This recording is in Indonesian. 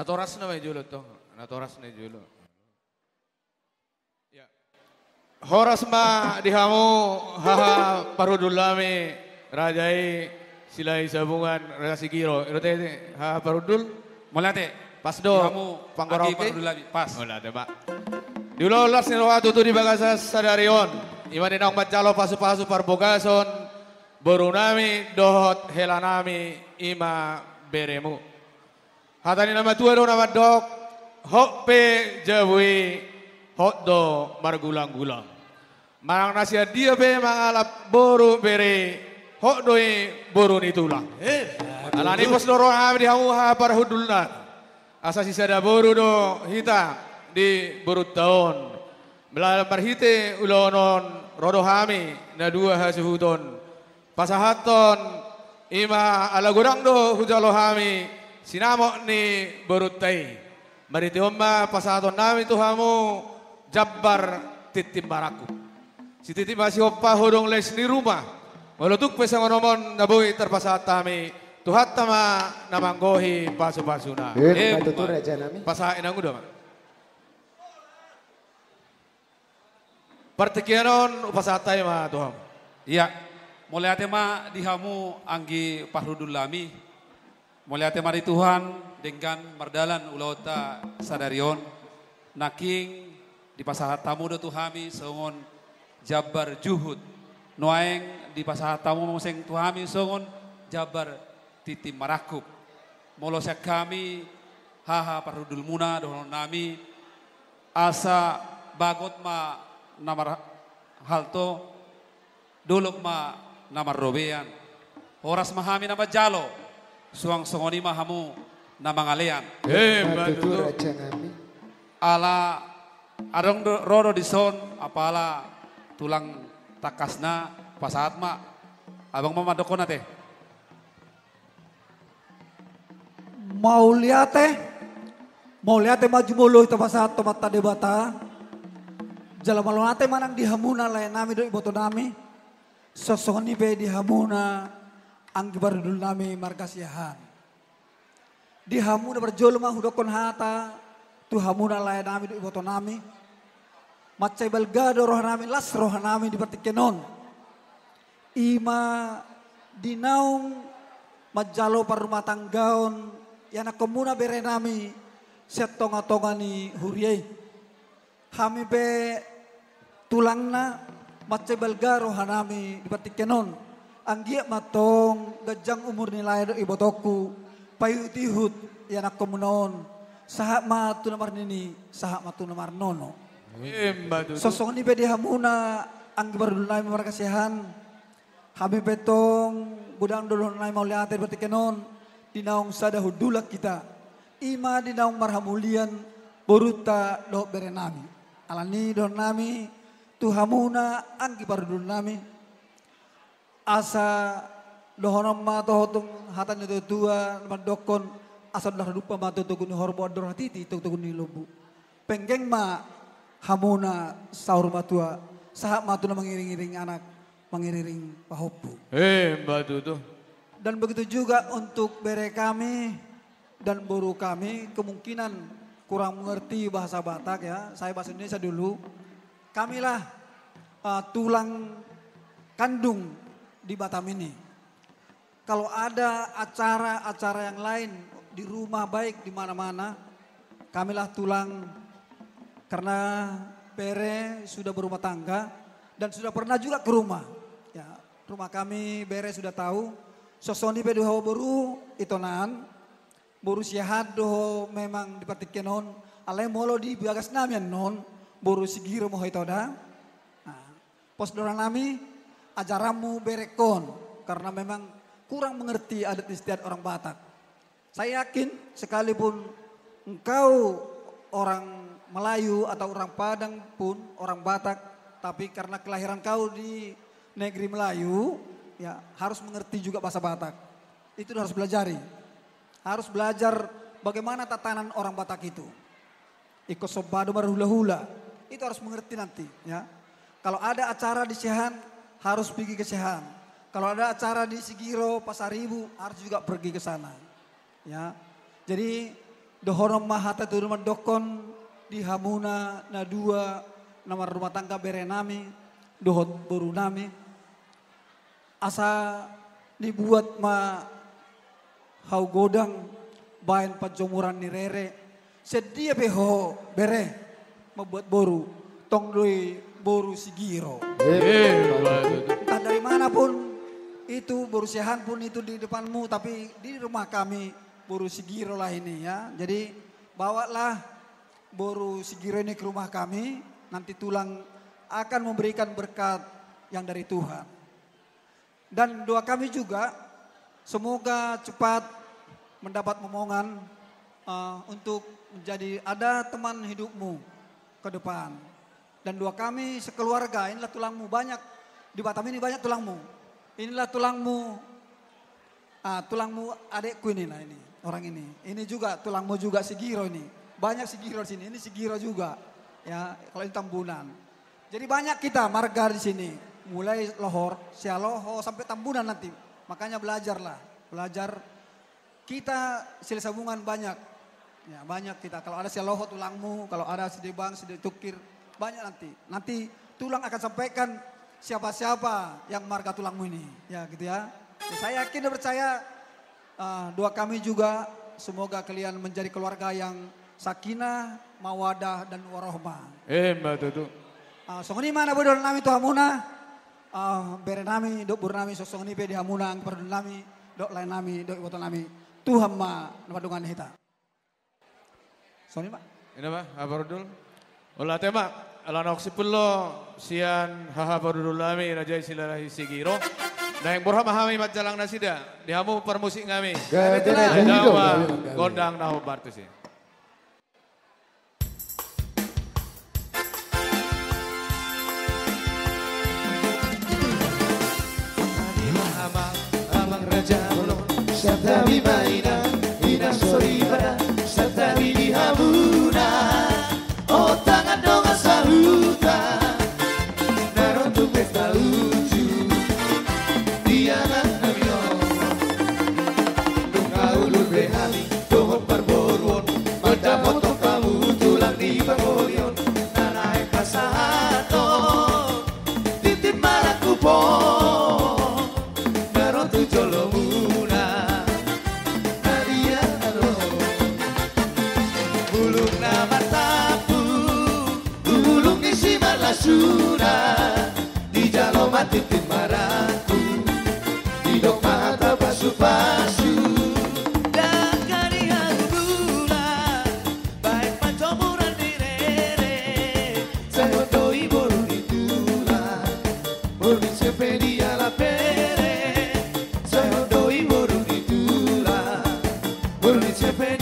Natoras na may julot to. Natoras na julot. Ya. Horas ma dihamu haha parudulami rajai silai sabungan rasa sigiro. Irote haha parudul Molate. pasdo Panggoroke. Parudulami. Pas. Wala ba. Diulo las ni roa tutu di bagasa sadarion. Iman dinang macalo pasu-pasu parbogason borunami dohot helanami ima beremu. Hatani nama tua do nama dok hope jabui hotdo margulang-gulang. Marang nasia dia be mangalap boru bere hotdoi boru nitulang. Alani pos doro di hamuha para hudulna. Asa sisa da boru do hita di boru tahun. Belal parhite ulonon rodo hami na dua hasuhuton. Pasahaton ima ala gurang do hujalo hami. Sinamo ni Borutai. Mariti homma pasaton nami tuhamu jabbar titimbaraku. Si titi masih hoppa hodong les ni rumah. Walutuk pesang nomon nabui terpasat kami. Tuhat tama namanggohi pasu-pasuna. Pasain ang udah. Pertikianon upasatay ma tuham. Iya. Mulai tema dihamu anggi pahrudulami. Mulai mari Tuhan dengan merdalan ulauta sadarion naking di pasahat tamu do tuhami songon jabar juhud noaeng di pasahat tamu moseng tuhami songon jabar titim marakup molosek kami haha parudul muna dohon nami asa bagot ma namar halto dolok ma namar robean horas mahami nama jalo suang songoni mahamu na mangalean. Ala adong rodo dison apala tulang takasna pasaat ma abang mamadoko na te. Mau liate maju mulu itu pasaat tomat tade bata. Jalan malonate manang dihamuna lain nami do iboto nami. Sosoni be dihamuna. Anggi baru nami markasiahan. Di hamuna berjolma hudokon hata. Tu hamuna layan nami du iboto nami. Macai belgado roh nami las roh nami di partikenon. Ima dinaung majalo par rumah tanggaon. Yana komuna bere nami. Setonga-tonga ni huriai. Hami be tulangna. Macai belgado roh nami di partikenon. Anggiak matong gajang umur nilai do ibotoku payu tihut yanak komunon sahak matu namar nini sahak matu namar nono sosok ni bedi hamuna anggi baru nilai markasihan kami betong budang dulu nilai mau lihat berarti kenon dinaung sada hudulak kita ima dinaung marhamulian boruta do berenami alani do nami tuhamuna anggi baru nami asa dohonom ma tohotung hatan itu tua mandokon asa dah lupa ma tutukun horbo ador hatiti tutukun ni lubu penggeng ma hamuna saur matua sahak matuna mengiring-iring anak mengiring pahopu batu tuh dan begitu juga untuk bere kami dan boru kami kemungkinan kurang mengerti bahasa Batak ya saya bahasa Indonesia dulu kamilah tulang kandung di Batam ini. Kalau ada acara-acara yang lain di rumah baik di mana-mana, kamilah tulang karena Bere sudah berumah tangga dan sudah pernah juga ke rumah. Ya, rumah kami Bere sudah tahu. Sosoni bedu hawa boru itonan, boru sihat doho memang dipertikenon. Alai molo di bagas namian non, boru sigiro moho itoda. Nah, pos dorang nami ajaramu berekon karena memang kurang mengerti adat istiadat orang Batak. Saya yakin sekalipun engkau orang Melayu atau orang Padang pun, orang Batak, tapi karena kelahiran kau di negeri Melayu, ya harus mengerti juga bahasa Batak. Itu harus belajari. Harus belajar bagaimana tatanan orang Batak itu. Ikut sobado marhula-hula. Itu harus mengerti nanti, ya. Kalau ada acara di Sehan, harus pergi ke Sehan. Kalau ada acara di Sigiro, Pasar Ibu, harus juga pergi ke sana. Ya. Jadi dohonom mahata tu rumah dokon di Hamuna na dua nama rumah tangga berenami dohot boru nami asa dibuat ma hau godang bayan pajomuran ni rere sedia beho bere membuat boru tong doi boru Sigiro. Entah dari manapun itu boru Sehan pun itu di depanmu tapi di rumah kami boru Sigiro lah ini ya. Jadi bawalah boru Sigiro ini ke rumah kami. Nanti tulang akan memberikan berkat yang dari Tuhan. Dan doa kami juga semoga cepat mendapat momongan untuk menjadi ada teman hidupmu ke depan. Dan doa kami sekeluarga, inilah tulangmu banyak. Di Batam ini banyak tulangmu. Inilah tulangmu. Tulangmu adekku ini lah ini. Orang ini juga tulangmu juga Sigiro ini. Banyak Sigiro di sini. Ini Sigiro juga. Ya, kalau ini Tambunan. Jadi banyak kita marga di sini. Mulai Lohor, Sialoho sampai Tambunan nanti. Makanya belajarlah. Belajar kita silih sambungan banyak. Ya, banyak kita. Kalau ada Sialoho tulangmu, kalau ada Sidebang, Sidetukir, banyak nanti. Nanti tulang akan sampaikan siapa-siapa yang marga tulangmu ini. Ya, gitu ya. Saya yakin dan percaya doa kami juga semoga kalian menjadi keluarga yang sakinah, mawadah dan warohmah. Betul. Songoni mana bodol nami tu hamuna, bere nami, dok bur nami sosongoni pe di hamuna, ang perdun nami, dok lain nami, dok iboto nami, Tuhan ma napadungan hita. Songoni ma. Ini mah Habarudul. Ulah tema alanok sipullo sian Habarudul nami najai silarahi Sigiro. Nah yang burha mahami matjalang nasida dihamu permusik ngami. Jawa gondang nahu bartus ya. Amang Raja Bolon Serta Bimaina Ina Soribana Serta Bidi Hamuna Oh tangan dong sahuta Narontu pesta lucu Diana Namio Dunga ulur behami Dohon parboruon Mada moto kamu tulang di bangolion Nanai pasato Titip malakupon Jolomuna Nadia Aro Bulung nama tapu Bulung isi malasuna Di jaloma titik maraku Di dok mata pasu-pasu Dan karihan bulan Baik pancomuran di rere Saya doi boru itulah Boru sepedia la pere Saya doi boru itulah Boru sepedia